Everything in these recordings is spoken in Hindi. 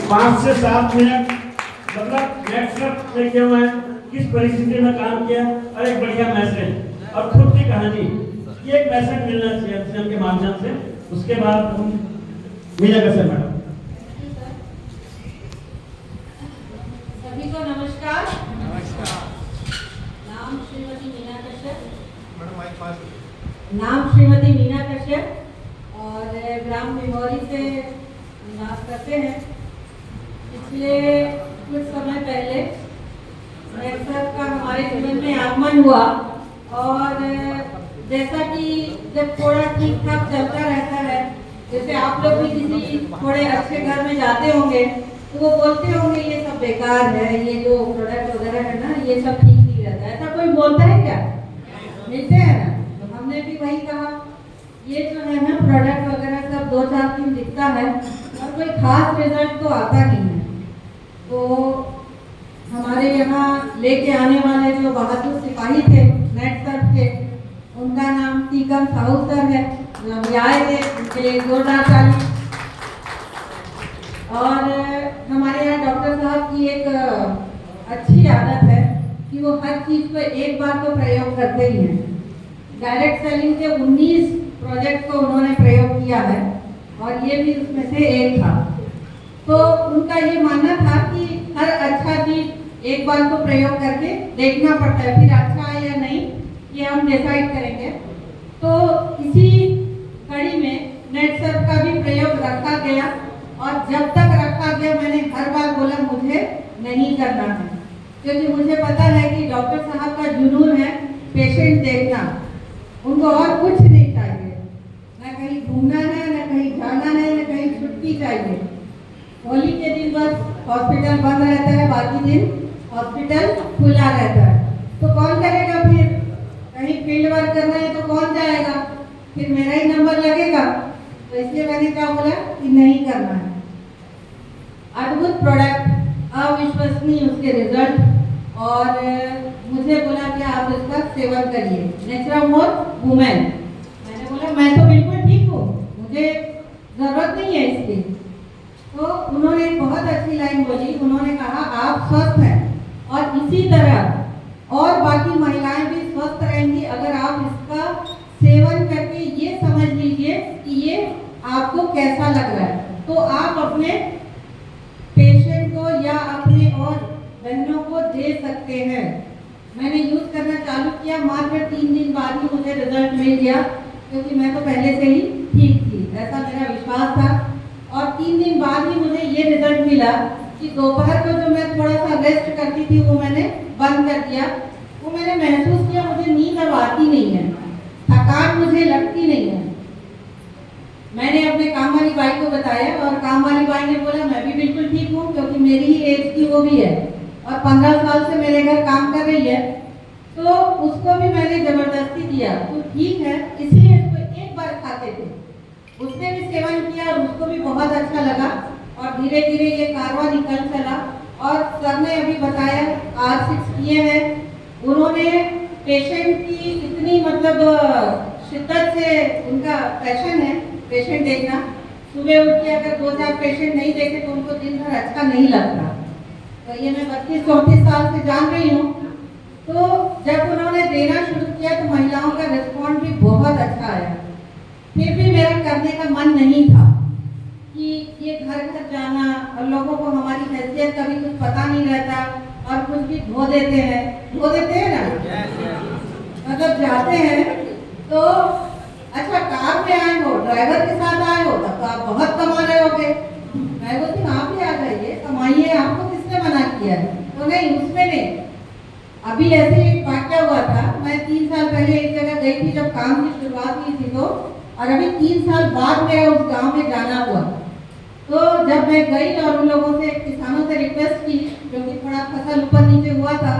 5 से 7 मिनट मतलब नेटवर्क में क्या हुआ है, किस परिस्थिति में काम किया और एक बढ़िया मैसेज और खुद की कहानी, ये एक मैसेज मिलना चाहिए फिल्म के माध्यम से। उसके बाद हम मीना कश्यप मैडम। सभी को नमस्कार। नाम श्रीमती मीना कश्यप। नाम श्रीमती मीना कश्यप और ग्राम मेमोरी से निवास करते हैं। पिछले कुछ समय पहले नेटवर्क का हमारे जीवन में आगमन हुआ और जैसा कि जब थोड़ा ठीक ठाक चलता रहता है, जैसे आप लोग भी किसी थोड़े अच्छे घर में जाते होंगे तो वो बोलते होंगे ये सब बेकार है, ये जो प्रोडक्ट वगैरह है ना ये सब ठीक नहीं रहता है। ऐसा कोई बोलता है क्या? मिलते हैं ना। तो हमने भी वही कहा, ये जो है ना प्रोडक्ट वगैरह सब 2-4 दिन दिखता है और कोई खास रिजल्ट तो आता नहीं है। तो हमारे यहाँ लेके आने वाले जो बहादुर सिपाही थे नेटवर्क के, उनका नाम टीकम साहू सर है, जो आए थे, उनके लिए जोरदार ताली। और हमारे यहाँ डॉक्टर साहब की एक अच्छी आदत है कि वो हर चीज़ को एक बार तो प्रयोग करते ही हैं। डायरेक्ट सेलिंग के 19 प्रोजेक्ट को उन्होंने प्रयोग किया है और ये भी उसमें से एक था। तो उनका ये मानना था कि हर अच्छा चीज एक बार तो प्रयोग करके देखना पड़ता है, फिर अच्छा है या नहीं ये हम डिसाइड करेंगे। तो इसी कड़ी में नेटवर्क का भी प्रयोग रखा गया और जब तक रखा गया मैंने हर बार बोला मुझे नहीं करना है, क्योंकि मुझे पता है कि डॉक्टर साहब का जुनून है पेशेंट देखना, उनको और कुछ नहीं चाहिए, न कहीं घूमना है, न कहीं जाना है, न कहीं छुट्टी चाहिए। होली के दिन बस हॉस्पिटल बंद रहता है, बाकी दिन हॉस्पिटल खुला रहता है। तो कौन करेगा फिर? कहीं फील्ड वर्क करना है तो कौन जाएगा? फिर मेरा ही नंबर लगेगा। तो इसलिए मैंने क्या बोला कि नहीं करना है। अद्भुत प्रोडक्ट, अविश्वसनीय उसके रिजल्ट और मुझे बोला कि आप इसका सेवन करिए, नेचुरामोर वुमेन। मैंने बोला मैं तो बिल्कुल ठीक हूँ, मुझे जरूरत नहीं है इसकी। तो उन्होंने एक बहुत अच्छी लाइन बोली, उन्होंने कहा आप स्वस्थ हैं और इसी तरह और बाकी महिलाएं भी स्वस्थ रहेंगी अगर आप इसका सेवन करके ये समझ लीजिए कि ये आपको कैसा लग रहा है। तो आप अपने पेशेंट को या अपने और बहनों को दे सकते हैं। मैंने यूज करना चालू किया, मात्र 3 दिन बाद ही मुझे रिजल्ट मिल गया, क्योंकि मैं तो पहले से ही ठीक थी, ऐसा मेरा विश्वास था। और 3 दिन बाद ही मुझे ये रिजल्ट मिला कि दोपहर को जो मैं थोड़ा सा रेस्ट करती थी वो मैंने बंद कर दिया। वो मैंने महसूस किया मुझे नींद अब आती नहीं है, थकान मुझे लगती नहीं है। मैंने अपने काम वाली बाई को बताया और काम वाली बाई ने बोला मैं भी बिल्कुल ठीक हूँ, क्योंकि मेरी ही एज की वो भी है और 15 साल से मेरे घर काम कर रही है। तो उसको भी मैंने जबरदस्ती दिया, तो ठीक है, इसलिए इसको एक बार खाते थे। उसने भी सेवन किया और उसको भी बहुत अच्छा लगा और धीरे धीरे ये कारवा निकल चला। और सर ने अभी बताया R6 किए हैं उन्होंने। पेशेंट की इतनी मतलब शिद्दत से उनका पैशन है पेशेंट देखना। सुबह उठ के अगर 2-4 पेशेंट नहीं देखे तो उनको दिन भर अच्छा नहीं लगता। तो ये मैं 32-34 साल से जान रही हूँ। तो जब उन्होंने देना शुरू किया तो महिलाओं का रिस्पॉन्स भी बहुत अच्छा आया। फिर भी मेरा करने का मन नहीं था कि ये घर घर जाना और लोगों को हमारी हैसियत का भी कुछ पता नहीं रहता और कुछ भी धो देते हैं ना, मतलब जाते हैं तो अच्छा कार में आए हो, ड्राइवर के साथ आए हो, तब तो आप बहुत कमा रहे होगे। मैं बोलती आप भी आ जाइए, कमाइए, आपको किसने मना किया है? तो नहीं, उसमें नहीं। अभी ऐसे एक वाक्य हुआ था, मैं 3 साल पहले एक जगह गई थी जब काम की शुरुआत हुई थी, तो और अभी 3 साल बाद मेरा उस गांव में जाना हुआ। तो जब मैं गई और उन लोगों से, किसानों से रिक्वेस्ट की, क्योंकि थोड़ा फसल ऊपर नीचे हुआ था,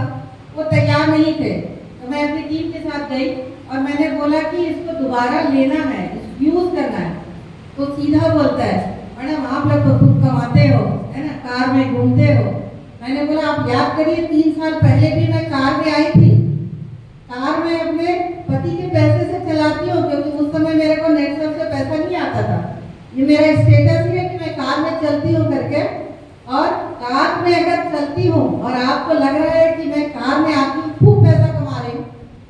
वो तैयार नहीं थे, तो मैं अपनी टीम के साथ गई और मैंने बोला कि इसको दोबारा लेना है, यूज करना है। तो सीधा बोलता है मैडम आप लोग तो खूब कमाते हो, है ना, कार में घूमते हो। मैंने बोला आप याद करिए 3 साल पहले भी मैं कार में आई थी, कार में अपने पति के पैसे से चलाती हूँ, क्योंकि उस समय मेरे को नेटवर्क से पैसा नहीं आता था। ये मेरा स्टेटस ही है कि मैं कार में चलती हूँ करके। और कार में अगर चलती हूँ और आपको लग रहा है कि मैं कार में आती हूँ खूब पैसा कमा रही हूँ,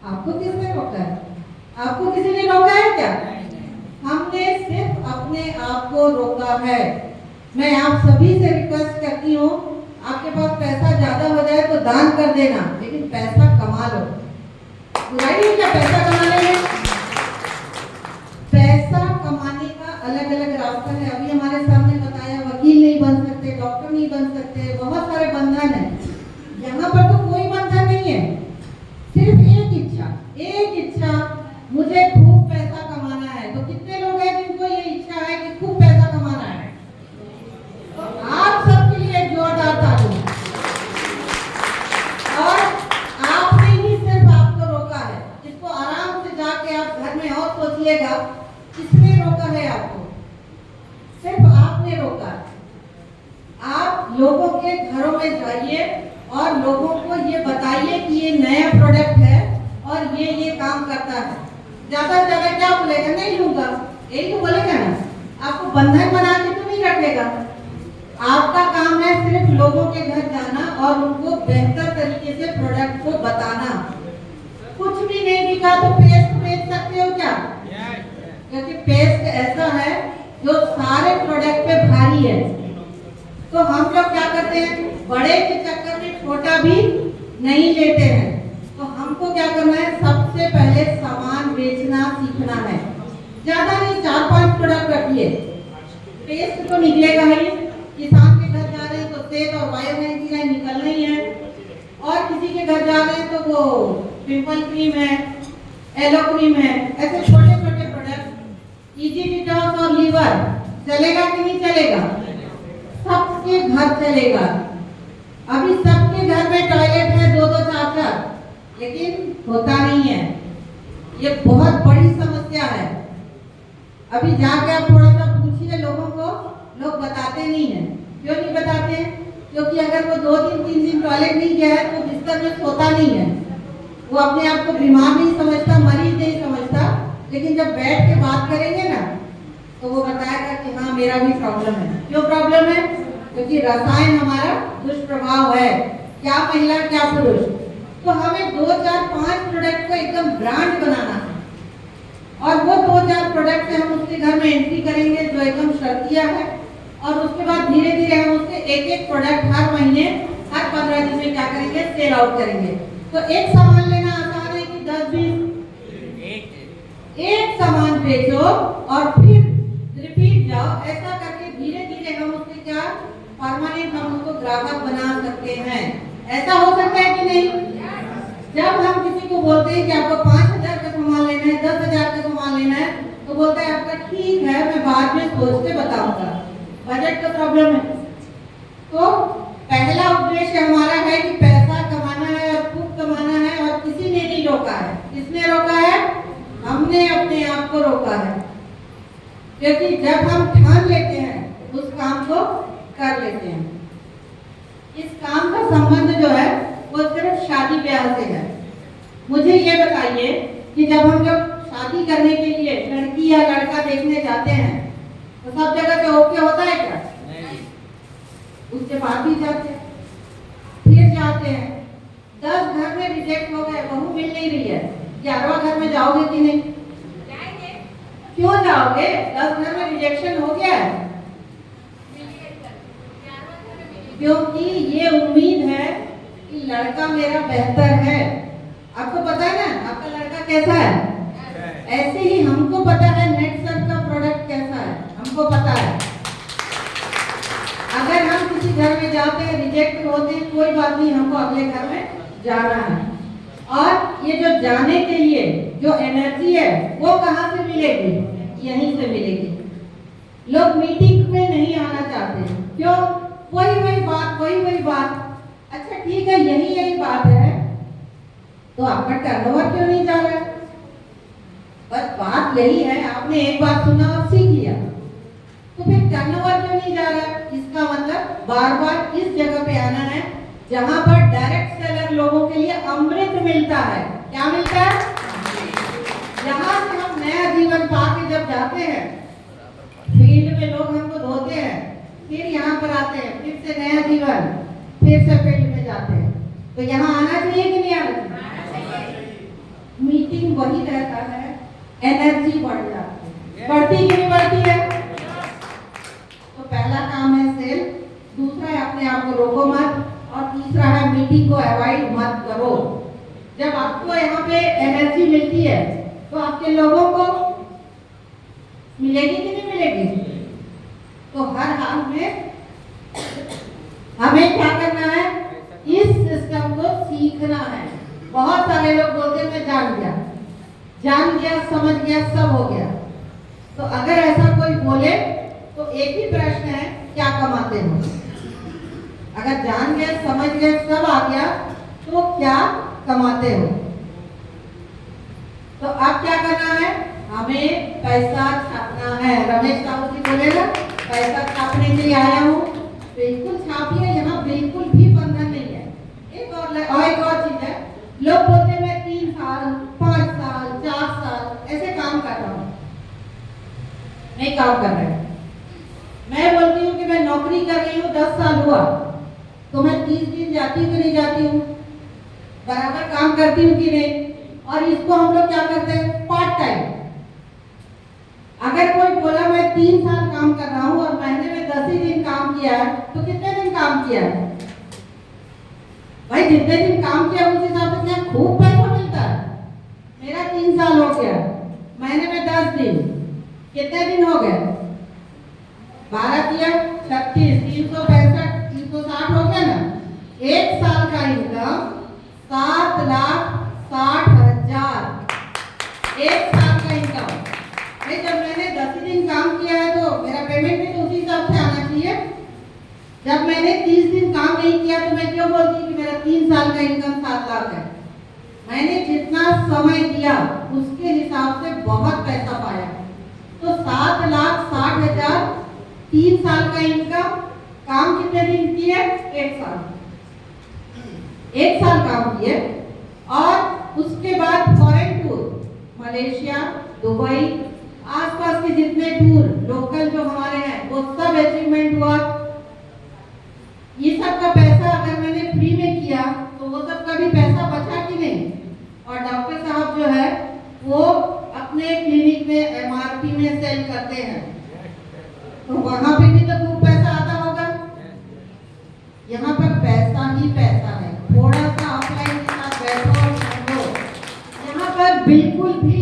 आपको किसने रोका है? आपको किसी ने रोका है क्या? हमने सिर्फ अपने आप को रोका है। मैं आप सभी से रिक्वेस्ट करती हूँ, आपके पास पैसा ज्यादा हो जाए तो दान कर देना, लेकिन पैसा कमा लो। बुराई है क्या पैसा कमाने में? पैसा कमाने का अलग अलग रास्ता है। अभी हमारे सामने बताया, वकील नहीं बन सकते, डॉक्टर नहीं बन सकते, बहुत सारे बंधन है। यहाँ पर तो कोई बंधन नहीं है, सिर्फ एक इच्छा, मुझे खूब पैसा कमाना है। तो कितने लोग हैं जिनको ये इच्छा है कि खूब पैसा कमाना है? तो आप सबके लिए एक जोरदार ताली। और आपने ही सिर्फ आपको रोका है, इसको आराम से जाके आप घर में और सोचिएगा, किसने रोका है आपको? सिर्फ आपने रोका। आप लोगों के घरों में जाइए और लोगों को ये बताइए कि ये नया प्रोडक्ट है और ये काम करता है। ज्यादा से ज्यादा क्या बोलेगा? नहीं लूंगा, यही तो बोलेगा ना। आपको बंधन बना के तो नहीं रखेगा। आपका काम है सिर्फ लोगों के घर जाना और उनको बेहतर तरीके से प्रोडक्ट को बताना। कुछ भी नहीं दिखा तो पेस्ट बेच सकते हो क्या? क्योंकि पेस्ट ऐसा है जो सारे प्रोडक्ट पे भारी है। तो हम लोग क्या करते हैं, बड़े के चक्कर में छोटा भी नहीं लेते हैं। तो हमको क्या करना है, सबसे पहले सामान बेचना सीखना है। ज्यादा नहीं, 4-5 प्रोडक्ट रखिए। पेस्ट तो निकलेगा ही, किसान के घर जा रहे हैं तो तेल और बायोमेग्नीशियम निकलना ही है, और किसी के घर जा रहे हैं तो वो पिंपल क्रीम है, एलो क्रीम है, ऐसे छोटे छोटे प्रोडक्ट। इजी डिटॉक्स और लीवर चलेगा कि नहीं चलेगा? सबके घर चलेगा। अभी सबके घर में टॉयलेट है, 2-2 4-4, लेकिन होता नहीं है। ये बहुत बड़ी समस्या है। अभी जाके आप थोड़ा सा पूछिए लोगों को, लोग बताते नहीं है। क्यों नहीं बताते? क्योंकि अगर वो 2 दिन 3 दिन टॉयलेट नहीं गया है तो बिस्तर में सोता नहीं है। वो अपने आप को बीमार नहीं समझता, मरीज नहीं समझता, लेकिन जब बैठ के बात करेंगे ना तो वो बताएगा कि हाँ मेरा भी प्रॉब्लम है। क्यों प्रॉब्लम है? क्योंकि रसायन हमारा दुष्प्रभाव है, क्या महिला क्या पुरुष। तो हमें 2-4-5 प्रोडक्ट को एकदम ब्रांड बनाना है, और वो 2-4 प्रोडक्ट हम उसके घर में एंट्री करेंगे जो एकदम शर्तिया है, और उसके बाद धीरे धीरे हम उसके एक प्रोडक्ट हर महीने, हर 15 दिन में क्या करेंगे, सेल आउट करेंगे। तो एक सामान लेना आसान है कि 10-20? एक सामान बेचो और फिर रिपीट जाओ। ऐसा करके धीरे धीरे हम उसके क्या परमानेंट हम उसको ग्राहक बना सकते हैं। ऐसा हो सकता है कि नहीं? जब हम किसी को बोलते हैं कि आपको 5,000 का सामान लेना है, 10,000 का सामान लेना है, तो बोलता है आपका ठीक है, मैं बाद में सोच के बताऊंगा, बजट का प्रॉब्लम है। तो पहला उद्देश्य हमारा है कि पैसा कमाना है और खूब कमाना है, और किसी ने नहीं रोका है। किसने रोका है? हमने अपने आप को रोका है। क्योंकि जब हम ठान लेते हैं उस काम को कर लेते हैं। इस काम का संबंध जो है वो सिर्फ शादी ब्याह से है। मुझे ये बताइए कि जब हम लोग शादी करने के लिए लड़की या लड़का देखने जाते हैं तो सब जगह से ओके होता है क्या? नहीं। उसके बाद भी जाते हैं, फिर जाते हैं, 10 घर में रिजेक्ट हो गए, बहू मिल नहीं रही है, 11वां घर में जाओगे कि नहीं? जाएंगे। क्यों जाओगे? 10 घर में रिजेक्शन हो गया है। क्योंकि ये उम्मीद है कि लड़का मेरा बेहतर है। आपको पता है ना आपका लड़का कैसा है? ऐसे ही हमको पता है नेटसर्फ का प्रोडक्ट कैसा है, हमको पता है। अगर हम किसी घर में जाते हैं, रिजेक्ट होते हैं, कोई बात नहीं, हमको अगले घर में जाना है। और ये जो जाने के लिए जो एनर्जी है वो कहाँ से मिलेगी? यहीं से मिलेगी। लोग मीटिंग में नहीं आना चाहते, क्यों? वही बात। अच्छा ठीक है, यही बात है, तो आपका टर्नओवर क्यों नहीं जा रहा है? बस बात यही है, आपने एक बार सुना और सीख लिया, तो फिर टर्नओवर क्यों नहीं जा रहा? इसका मतलब बार बार इस जगह पे आना है जहां पर डायरेक्ट सेलर लोगों के लिए अमृत मिलता है। क्या मिलता है? यहाँ से हम नया जीवन पा के जब जाते हैं, फील्ड में लोग हमको धोते हैं, फिर यहाँ पर आते हैं, फिर से नया जीवन, फिर से फील्ड में जाते हैं। तो यहाँ आना चाहिए कि नहीं आना चाहिए? मीटिंग वही रहता है, एनर्जी बढ़ जाती है, बढ़ती कि नहीं बढ़ती है? तो पहला काम है सेल्फ, दूसरा है अपने आप को रोको मत, और तीसरा है मीटिंग को अवॉइड मत करो। जब आपको यहाँ पे एनर्जी मिलती है तो आपके लोगों को मिलेगी कि नहीं मिलेगी? तो हर हाल में हमें क्या करना है? इस सिस्टम को सीखना है। बहुत सारे लोग बोलते हैं मैं जान गया, समझ गया, सब हो गया। तो अगर ऐसा कोई बोले तो एक ही प्रश्न है, क्या कमाते हो? अगर जान गए, समझ गए, सब आ गया तो क्या कमाते हो? तो अब क्या करना है? हमें पैसा छापना है। रमेश साहू जी बोलेगा पैसा छापने के लिए आया हूँ, बिल्कुल छापिए, यहाँ बिल्कुल भी बंधन नहीं है। एक और चीज है, लोग बोलते हैं मैं 3 साल 5 साल 4 साल ऐसे काम कर रहा हूँ, नहीं काम कर रहे। मैं बोलती हूँ कि मैं नौकरी कर रही हूँ, 10 साल हुआ, तो मैं 30 दिन जाती हूँ कि नहीं जाती हूँ, बराबर काम करती हूँ कि नहीं? और इसको हम लोग क्या करते हैं? Part time. अगर कोई बोला मैं 3 साल काम कर रहा हूँ और महीने में 10 ही दिन काम किया है, तो कितने दिन काम किया है भाई? जितने दिन काम किया उस हिसाब से क्या खूब पैसा मिलता है? मेरा 3 साल हो गया, महीने में 10 दिन, कितने दिन हो गए? 12 किया 36, 365, 360 हो गया ना। 1 साल का इनकम 7,60,000, 1 साल का इनकम। भाई जब मैंने 10 दिन काम किया है तो मेरा पेमेंट भी तो उसी हिसाब से आना चाहिए। जब मैंने 30 दिन काम नहीं किया तो मैं क्यों बोलती कि मेरा 3 साल का इनकम 7 लाख है? मैंने जितना समय दिया उसके हिसाब से बहुत पैसा पाया। तो 7,60,000, 3 साल का इनकम, काम कितने दिन किए? 1 साल। 1 साल काम किए और उसके बाद फॉरेन टूर, मलेशिया, दुबई, आसपास के जितने टूर लोकल जो हमारे हैं वो सब अचीवमेंट हुआ। ये सब का पैसा अगर मैंने फ्री में किया तो वो सब का भी पैसा बचा कि नहीं? और डॉक्टर साहब जो है वो अपने क्लिनिक में एमआरपी में सेल करते हैं, तो वहां पे भी तो खूब पैसा आता होगा। यहाँ पर पैसा ही पैसा है। थोड़ा सा ऑफलाइन के साथ बैठो और समझो, यहाँ पर बिल्कुल भी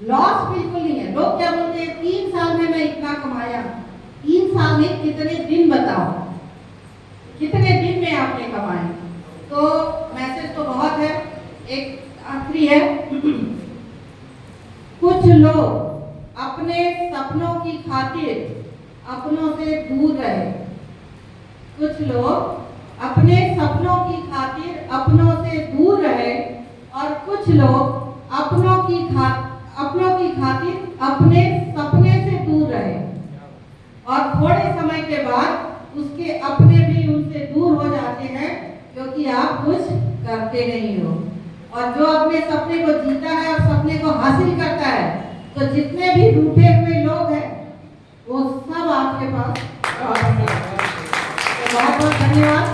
लॉस बिल्कुल नहीं है। लोग क्या बोलते हैं 3 साल में मैं इतना कमाया। 3 साल में कितने दिन बताओ, कितने दिन में आपने कमाए? तो मैसेज तो बहुत है, एक आखिरी है। कुछ लोग अपने सपनों की खातिर अपनों से दूर रहे। कुछ लोग अपने सपनों की खातिर अपनों से दूर रहे और कुछ लोग अपनों की खातिर अपने सपने से दूर रहे, और थोड़े समय के बाद उसके अपने भी उनसे दूर हो जाते हैं क्योंकि आप कुछ करते नहीं हो। और जो अपने सपने को जीता है और सपने को हासिल करता है, तो जितने भी रूठे हुए लोग हैं वो सब आपके पास। तो बहुत बहुत धन्यवाद।